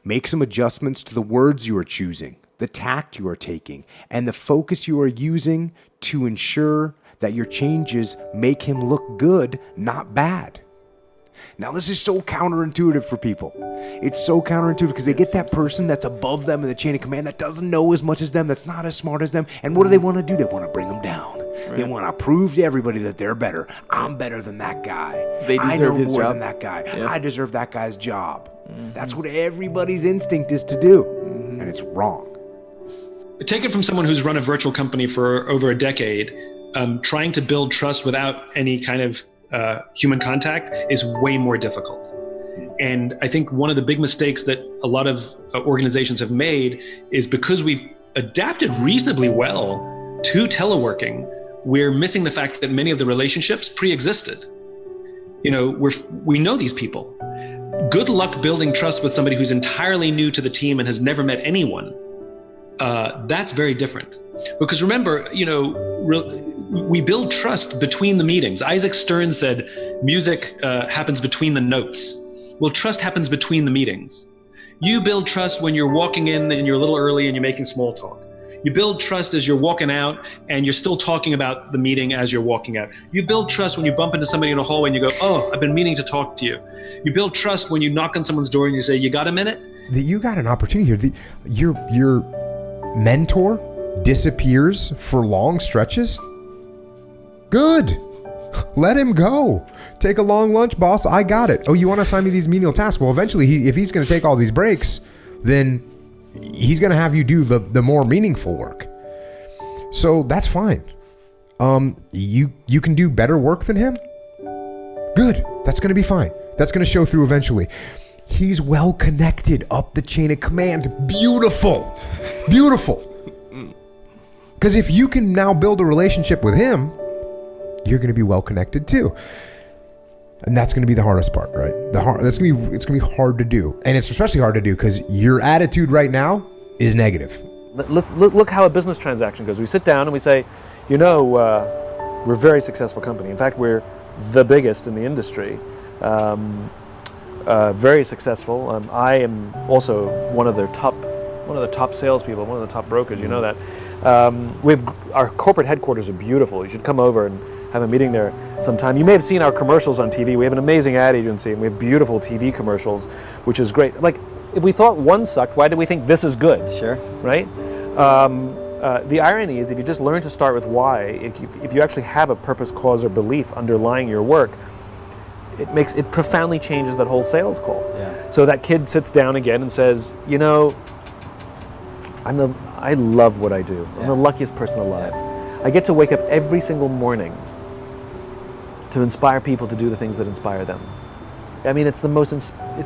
Make some adjustments to the words you are choosing, the tact you are taking, and the focus you are using to ensure that your changes make him look good, not bad. Now, this is so counterintuitive for people. It's so counterintuitive because they get that person that's above them in the chain of command that doesn't know as much as them, that's not as smart as them. And what do they want to do? They want to bring them down. Right. They want to prove to everybody that they're better. I'm better than that guy. They deserve I know his more job. than that guy. Yeah. I deserve that guy's job. That's what everybody's instinct is to do. And it's wrong. Take it from someone who's run a virtual company for over a decade. Trying to build trust without any kind of human contact is way more difficult. And I think one of the big mistakes that a lot of organizations have made is because we've adapted reasonably well to teleworking, we're missing the fact that many of the relationships pre-existed. You know, we know these people. Good luck building trust with somebody who's entirely new to the team and has never met anyone. That's very different. Because remember, you know, we build trust between the meetings. Isaac Stern said, music happens between the notes. Well, trust happens between the meetings. You build trust when you're walking in and you're a little early and you're making small talk. You build trust as you're walking out and you're still talking about the meeting as you're walking out. You build trust when you bump into somebody in a hallway and you go, oh, I've been meaning to talk to you. You build trust when you knock on someone's door and you say, you got a minute? You got an opportunity here. Your mentor disappears for long stretches. Good. Let him go. Take a long lunch, boss. I got it. Oh, you want to assign me these menial tasks? Well, eventually, if he's going to take all these breaks, then he's going to have you do the more meaningful work. So that's fine. You can do better work than him. Good. That's going to be fine. That's going to show through eventually. He's well connected up the chain of command. Beautiful. Beautiful. Because if you can now build a relationship with him, you're going to be well connected too. And that's going to be the hardest part, right? It's going to be hard to do. And it's especially hard to do because your attitude right now is negative. Let's look how a business transaction goes. We sit down and we say, you know, we're a very successful company. In fact, we're the biggest in the industry. Very successful. I am also one of the top salespeople, one of the top brokers. You know that. Our corporate headquarters are beautiful. You should come over and have a meeting there sometime. You may have seen our commercials on TV. We have an amazing ad agency, and we have beautiful TV commercials, which is great. Like, if we thought one sucked, why do we think this is good? Sure. Right? The irony is, if you just learn to start with why, if you actually have a purpose, cause, or belief underlying your work, it profoundly changes that whole sales call. Yeah. So that kid sits down again and says, you know, I love what I do. I'm the luckiest person alive. Yeah. I get to wake up every single morning to inspire people to do the things that inspire them. I mean, it's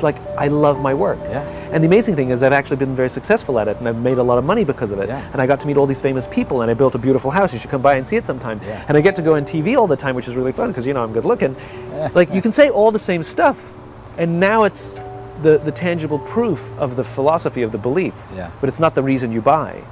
like, I love my work. Yeah. And the amazing thing is I've actually been very successful at it, and I've made a lot of money because of it. Yeah. And I got to meet all these famous people, and I built a beautiful house. You should come by and see it sometime. Yeah. And I get to go on TV all the time, which is really fun because, you know, I'm good looking. Yeah. Like, you can say all the same stuff, and now it's the tangible proof of the philosophy of the belief. Yeah. But it's not the reason you buy.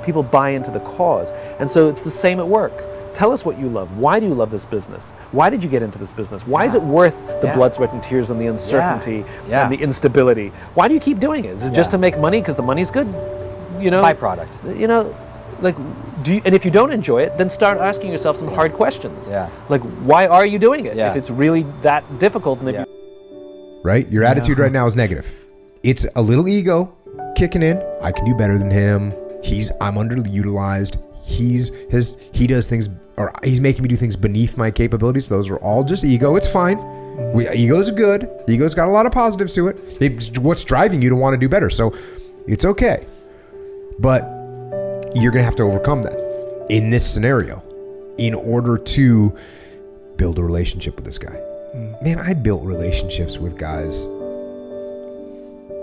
People buy into the cause. And so it's the same at work. Tell us what you love. Why do you love this business? Why did you get into this business? Why is it worth the blood, sweat, and tears and the uncertainty and the instability? Why do you keep doing it? Is it just to make money because the money's good? You know, byproduct. You know, like, and if you don't enjoy it, then start asking yourself some hard questions. Yeah. Like, why are you doing it? If it's really that difficult, and if you... Right? Your attitude right now is negative. It's a little ego kicking in. I can do better than him. I'm underutilized. He does things, or he's making me do things beneath my capabilities. Those are all just ego. It's fine. Ego's good. Ego's got a lot of positives to it. It's what's driving you to want to do better. So it's okay. But you're going to have to overcome that in this scenario in order to build a relationship with this guy. Man, I built relationships with guys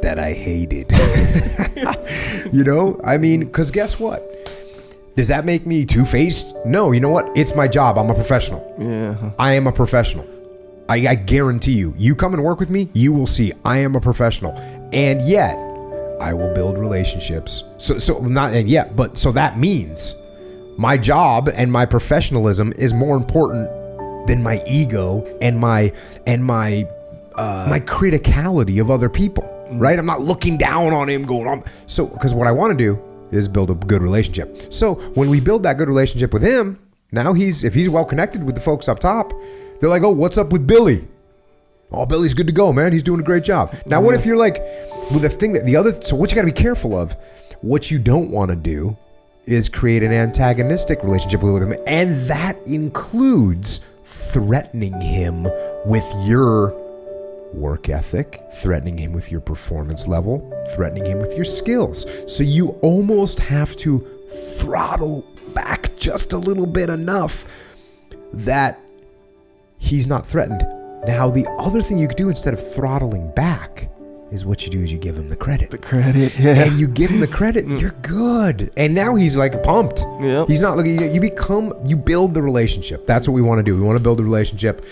that I hated. You know, I mean, because guess what? Does that make me two-faced? No, you know what? It's my job. I'm a professional. Yeah. I am a professional. I guarantee you. You come and work with me, you will see I am a professional. And yet, I will build relationships. So that means my job and my professionalism is more important than my ego and my criticality of other people. right? I'm not looking down on him going on. So, because what I want to do is build a good relationship. So when we build that good relationship with him, now if he's well connected with the folks up top, they're like, oh, what's up with Billy? Oh, Billy's good to go, man. He's doing a great job. Now, what if you're like, well, so what you got to be careful of, what you don't want to do is create an antagonistic relationship with him. And that includes threatening him with your work ethic, threatening him with your performance level, threatening him with your skills. So you almost have to throttle back just a little bit enough that he's not threatened. Now, the other thing you could do instead of throttling back is what you do is you give him the credit. The credit, yeah. And you give him the credit, you're good. And now he's like pumped. Yep. He's not looking, you build the relationship. That's what we want to do. We want to build a relationship,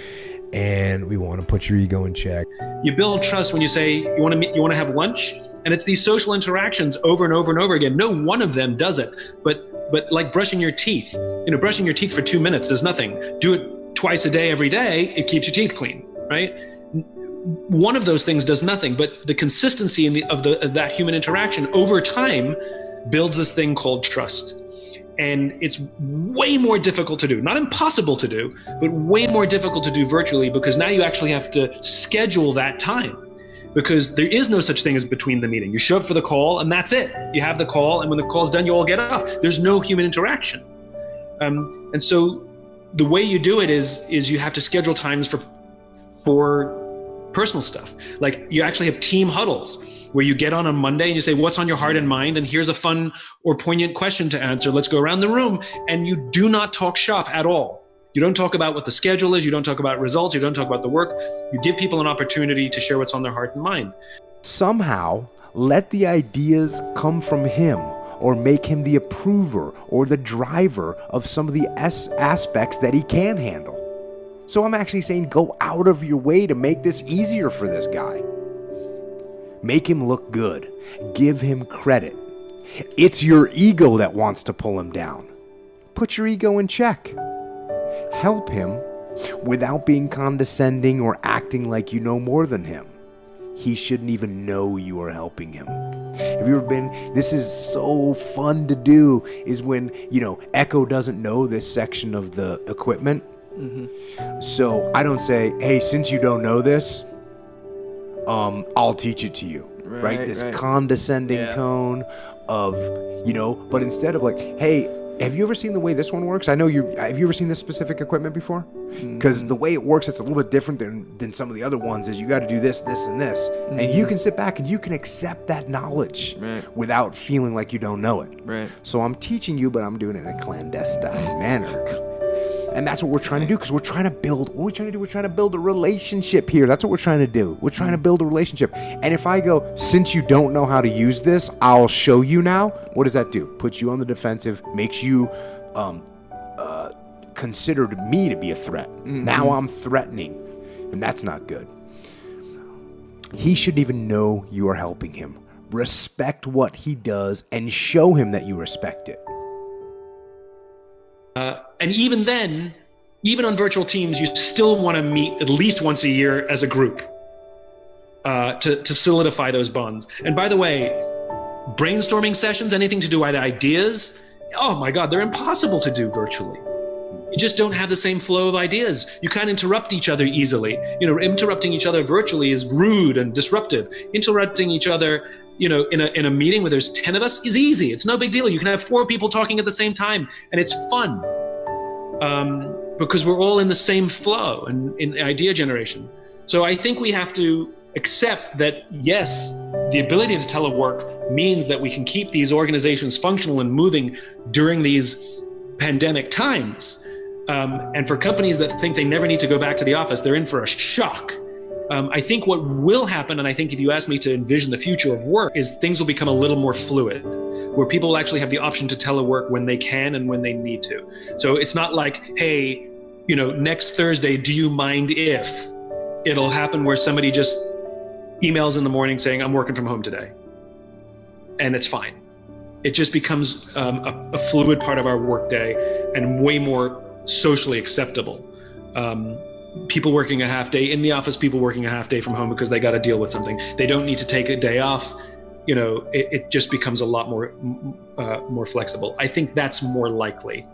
and we want to put your ego in check. You build trust when you say you want to have lunch, and it's these social interactions over and over and over again. No one of them does it, but like brushing your teeth. Brushing your teeth for 2 minutes does nothing. Do it twice a day, every day. It keeps your teeth clean, right? One of those things does nothing, but the consistency of that human interaction over time builds this thing called trust. And it's way more difficult to do, not impossible to do, but way more difficult to do virtually, because now you actually have to schedule that time, because there is no such thing as between the meeting. You show up for the call and that's it. You have the call, and when the call's done, you all get off. There's no human interaction. And so the way you do it is you have to schedule times for personal stuff. Like you actually have team huddles where you get on Monday and you say, what's on your heart and mind? And here's a fun or poignant question to answer. Let's go around the room. And you do not talk shop at all. You don't talk about what the schedule is. You don't talk about results. You don't talk about the work. You give people an opportunity to share what's on their heart and mind. Somehow let the ideas come from him, or make him the approver or the driver of some of the aspects that he can handle. So I'm actually saying go out of your way to make this easier for this guy. Make him look good. Give him credit. It's your ego that wants to pull him down. Put your ego in check. Help him without being condescending or acting like you know more than him. He shouldn't even know you are helping him. Have you ever been, this is so fun to do, is when, Echo doesn't know this section of the equipment. Mm-hmm. So I don't say, hey, since you don't know this, I'll teach it to you. Right? This condescending tone of, but instead of like, hey, have you ever seen the way this one works? Have you ever seen this specific equipment before? Because the way it works, it's a little bit different than some of the other ones. Is you got to do this, this, and this. Mm-hmm. And you can sit back and you can accept that knowledge without feeling like you don't know it. Right. So I'm teaching you, but I'm doing it in a clandestine manner. And that's what we're trying to do, because we're trying to build a relationship here. That's what we're trying to do. We're trying to build a relationship. And if I go, since you don't know how to use this, I'll show you now. What does that do? Puts you on the defensive, makes you consider me to be a threat. Mm-hmm. Now I'm threatening, and that's not good. He shouldn't even know you are helping him. Respect what he does and show him that you respect it. And even then, even on virtual teams, you still want to meet at least once a year as a group to solidify those bonds. And by the way, brainstorming sessions, anything to do with ideas, oh my God, they're impossible to do virtually. You just don't have the same flow of ideas. You can't interrupt each other easily. Interrupting each other virtually is rude and disruptive. Interrupting each other in a meeting where there's 10 of us is easy. It's no big deal. You can have 4 people talking at the same time, and it's fun because we're all in the same flow and in idea generation. So I think we have to accept that, yes, the ability to telework means that we can keep these organizations functional and moving during these pandemic times. And for companies that think they never need to go back to the office, they're in for a shock. I think what will happen, and I think if you ask me to envision the future of work, is things will become a little more fluid, where people will actually have the option to telework when they can and when they need to. So it's not like, hey, next Thursday, do you mind if? It'll happen where somebody just emails in the morning saying, I'm working from home today. And it's fine. It just becomes a fluid part of our workday and way more socially acceptable. people working a half day in the office, people working a half day from home because they got to deal with something. They don't need to take a day off. It just becomes a lot more flexible. I think that's more likely.